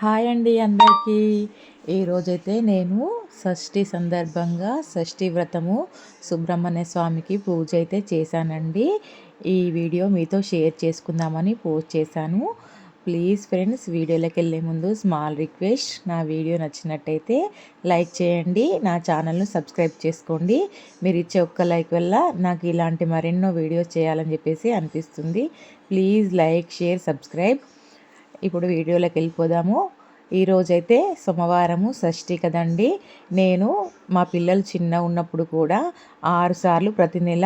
Hi అండి అందరికీ. ఈరోజైతే నేను షష్ఠి సందర్భంగా షష్ఠి వ్రతము సుబ్రహ్మణ్య స్వామికి పూజ అయితే చేశానండి. ఈ వీడియో మీతో షేర్ చేసుకుందామని పోస్ట్ చేశాను. ప్లీజ్ ఫ్రెండ్స్, వీడియోలోకి వెళ్ళే ముందు స్మాల్ రిక్వెస్ట్, నా వీడియో నచ్చినట్టయితే లైక్ చేయండి, నా ఛానల్ను సబ్స్క్రైబ్ చేసుకోండి. మీరు ఇచ్చే ఒక్క లైక్ వల్ల నాకు ఇలాంటి మరెన్నో వీడియోస్ చేయాలని చెప్పేసి అనిపిస్తుంది. Please like, share, subscribe. ఇప్పుడు వీడియోలోకి వెళ్ళిపోదాము. ఈరోజైతే సోమవారము షష్ఠి కదండి. నేను మా పిల్లలు చిన్న ఉన్నప్పుడు కూడా 6 సార్లు ప్రతి నెల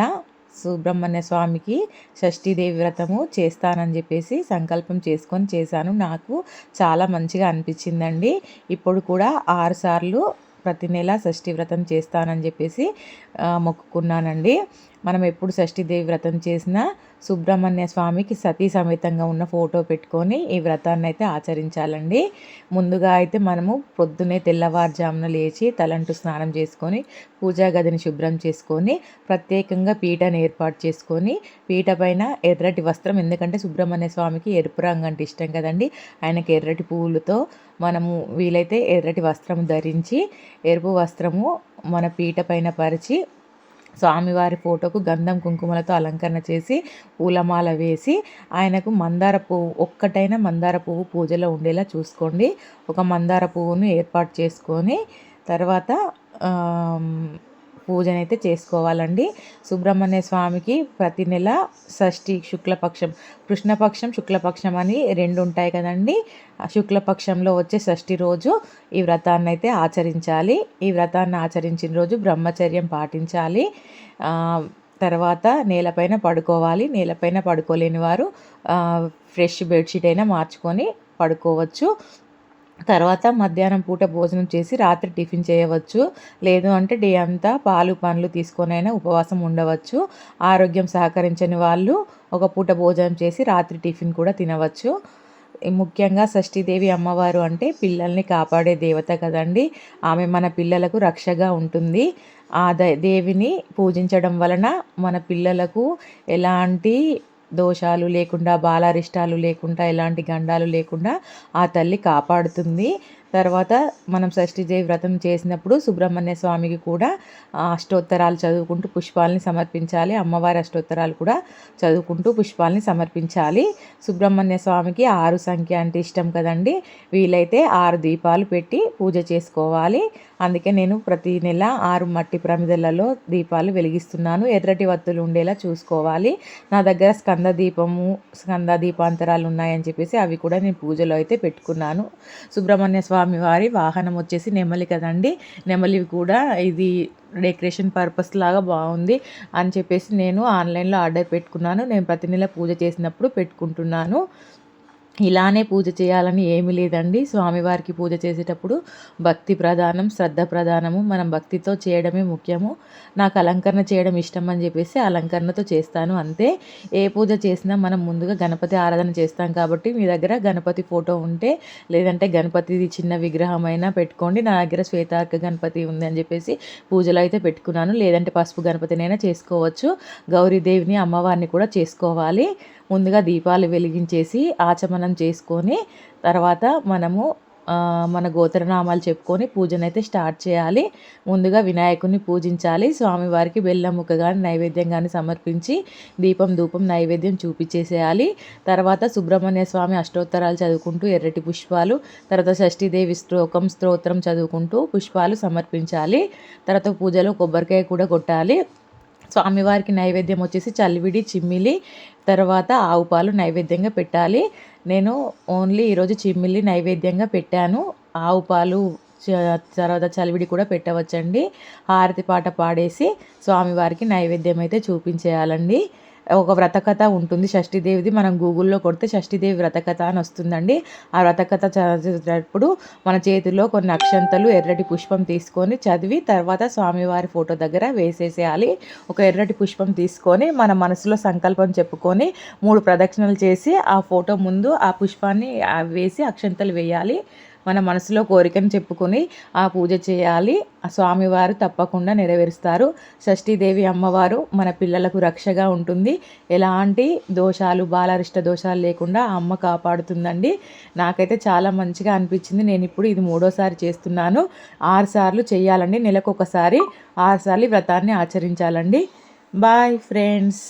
సుబ్రహ్మణ్య స్వామికి షష్ఠీదేవి వ్రతము చేస్తానని చెప్పేసి సంకల్పం చేసుకొని చేశాను. నాకు చాలా మంచిగా అనిపించిందండి. ఇప్పుడు కూడా 6 సార్లు ప్రతి నెల షష్ఠి వ్రతం చేస్తానని చెప్పేసి మొక్కుకున్నానండి. మనం ఎప్పుడు షష్ఠీదేవి వ్రతం చేసినా సుబ్రహ్మణ్య స్వామికి సతీ సమేతంగా ఉన్న ఫోటో పెట్టుకొని ఈ వ్రతాన్ని అయితే ఆచరించాలండి. ముందుగా అయితే మనము పొద్దున్నే తెల్లవారుజామున లేచి తలంటు స్నానం చేసుకొని పూజా గదిని శుభ్రం చేసుకొని ప్రత్యేకంగా పీటను ఏర్పాటు చేసుకొని పీట పైన ఎర్రటి వస్త్రం, ఎందుకంటే సుబ్రహ్మణ్య స్వామికి ఎరుపు రంగు అంటే ఇష్టం కదండి. ఆయనకి ఎర్రటి పువ్వులతో మనము వీలైతే ఎర్రటి వస్త్రం ధరించి ఎరుపు వస్త్రము మన పీట పైన పరిచి స్వామివారి ఫోటోకు గంధం కుంకుమలతో అలంకరణ చేసి పూలమాల వేసి ఆయనకు మందార పువ్వు, ఒక్కటైన మందార పువ్వు పూజలో ఉండేలా చూసుకోండి. ఒక మందార పువ్వును ఏర్పాటు చేసుకొని తర్వాత పూజనైతే చేసుకోవాలండి. సుబ్రహ్మణ్య స్వామికి ప్రతి నెల షష్ఠి, శుక్లపక్షం, కృష్ణపక్షం, శుక్లపక్షం అని 2 ఉంటాయి కదండి. శుక్లపక్షంలో వచ్చే షష్ఠి రోజు ఈ వ్రతాన్ని అయితే ఆచరించాలి. ఈ వ్రతాన్ని ఆచరించిన రోజు బ్రహ్మచర్యం పాటించాలి. తర్వాత నేలపైన పడుకోవాలి. నేలపైన పడుకోలేని వారు ఫ్రెష్ బెడ్షీట్ అయినా మార్చుకొని పడుకోవచ్చు. తర్వాత మధ్యాహ్నం పూట భోజనం చేసి రాత్రి టిఫిన్ చేయవచ్చు. లేదు అంటే డే అంతా పాలు పండ్లు తీసుకొనైనా ఉపవాసం ఉండవచ్చు. ఆరోగ్యం సహకరించని వాళ్ళు ఒక పూట భోజనం చేసి రాత్రి టిఫిన్ కూడా తినవచ్చు. ముఖ్యంగా షష్ఠీదేవి అమ్మవారు అంటే పిల్లల్ని కాపాడే దేవత కదండి. ఆమె మన పిల్లలకు రక్షగా ఉంటుంది. ఆ దేవిని పూజించడం వలన మన పిల్లలకు ఎలాంటి దోషాలు లేకుండా, బాలారిష్టాలు లేకుండా, ఎలాంటి గండాలు లేకుండా ఆ తల్లి కాపాడుతుంది. తర్వాత మనం షష్ఠీదేవి వ్రతం చేసినప్పుడు సుబ్రహ్మణ్య స్వామికి కూడా అష్టోత్తరాలు చదువుకుంటూ పుష్పాలని సమర్పించాలి. అమ్మవారి అష్టోత్తరాలు కూడా చదువుకుంటూ పుష్పాలని సమర్పించాలి. సుబ్రహ్మణ్య స్వామికి 6 సంఖ్య అంటే ఇష్టం కదండి. వీలైతే 6 దీపాలు పెట్టి పూజ చేసుకోవాలి. అందుకే నేను ప్రతి నెల 6 మట్టి ప్రమిదలలో దీపాలు వెలిగిస్తున్నాను. ఎర్రటి వత్తులు ఉండేలా చూసుకోవాలి. నా దగ్గర స్కంద దీపాంతరాలు ఉన్నాయని చెప్పేసి అవి కూడా నేను పూజలో అయితే పెట్టుకున్నాను. సుబ్రహ్మణ్య స్వామి వారి వాహనం వచ్చేసి నెమలి కదండి. నెమలి కూడా ఇది డెకరేషన్ పర్పస్ లాగా బాగుంది అని చెప్పేసి నేను ఆన్లైన్లో ఆర్డర్ పెట్టుకున్నాను. నేను ప్రతి నెల పూజ చేసినప్పుడు పెట్టుకుంటున్నాను. ఇలానే పూజ చేయాలని ఏమీ లేదండి. స్వామివారికి పూజ చేసేటప్పుడు భక్తి ప్రధానం, శ్రద్ధ ప్రధానము. మనం భక్తితో చేయడమే ముఖ్యము. నాకు అలంకరణ చేయడం ఇష్టం అని చెప్పేసి అలంకరణతో చేస్తాను అంతే. ఏ పూజ చేసినా మనం ముందుగా గణపతి ఆరాధన చేస్తాం కాబట్టి మీ దగ్గర గణపతి ఫోటో ఉంటే, లేదంటే గణపతిది చిన్న విగ్రహమైనా పెట్టుకోండి. నా దగ్గర శ్వేతార్క గణపతి ఉంది అని చెప్పేసి పూజలో అయితే పెట్టుకున్నాను. లేదంటే పసుపు గణపతినైనా చేసుకోవచ్చు. గౌరీదేవిని, అమ్మవారిని కూడా చేసుకోవాలి. ముందుగా దీపాలు వెలిగించేసి ఆచమనం చేసుకొని తర్వాత మనము మన గోత్రనామాలు చెప్పుకొని పూజనైతే స్టార్ట్ చేయాలి. ముందుగా వినాయకుడిని పూజించాలి. స్వామివారికి బెల్లం ముక్క కానీ నైవేద్యం కానీ సమర్పించి దీపం, ధూపం, నైవేద్యం చూపించేసేయాలి. తర్వాత సుబ్రహ్మణ్య స్వామి అష్టోత్తరాలు చదువుకుంటూ ఎర్రటి పుష్పాలు, తర్వాత షష్ఠీదేవి స్తోత్రం చదువుకుంటూ పుష్పాలు సమర్పించాలి. తర్వాత పూజలో కొబ్బరికాయ కూడా కొట్టాలి. స్వామివారికి నైవేద్యం వచ్చేసి చలివిడి, చిమ్మిలి, తర్వాత ఆవు పాలు నైవేద్యంగా పెట్టాలి. నేను ఓన్లీ ఈరోజు చిమ్మిలి నైవేద్యంగా పెట్టాను. ఆవు పాలు తర్వాత చలివిడి కూడా పెట్టవచ్చండి. హారతి పాట పాడేసి స్వామివారికి నైవేద్యం అయితే చూపించేయాలండి. ఒక వ్రతకథ ఉంటుంది షష్ఠీదేవిది. మనం గూగుల్లో కొడితే షష్ఠీదేవి వ్రతకథ అని వస్తుందండి. ఆ వ్రతకథ చదివేటప్పుడు మన చేతిలో కొన్ని అక్షంతలు, ఎర్రటి పుష్పం తీసుకొని చదివి తర్వాత స్వామివారి ఫోటో దగ్గర వేసేసేయాలి. ఒక ఎర్రటి పుష్పం తీసుకొని మన మనసులో సంకల్పం చెప్పుకొని 3 ప్రదక్షిణలు చేసి ఆ ఫోటో ముందు ఆ పుష్పాన్ని వేసి అక్షంతలు వేయాలి. మన మనసులో కోరికను చెప్పుకొని ఆ పూజ చేయాలి. ఆ స్వామివారు తప్పకుండా నెరవేరుస్తారు. షష్ఠీదేవి అమ్మవారు మన పిల్లలకు రక్షగా ఉంటుంది. ఎలాంటి దోషాలు, బాలారిష్ట దోషాలు లేకుండా ఆ అమ్మ కాపాడుతుందండి. నాకైతే చాలా మంచిగా అనిపించింది. నేను ఇప్పుడు ఇది 3వ సారి చేస్తున్నాను. 6 సార్లు చేయాలండి. నెలకు ఒకసారి 6 సార్లు వ్రతాన్ని ఆచరించాలండి. Bye friends.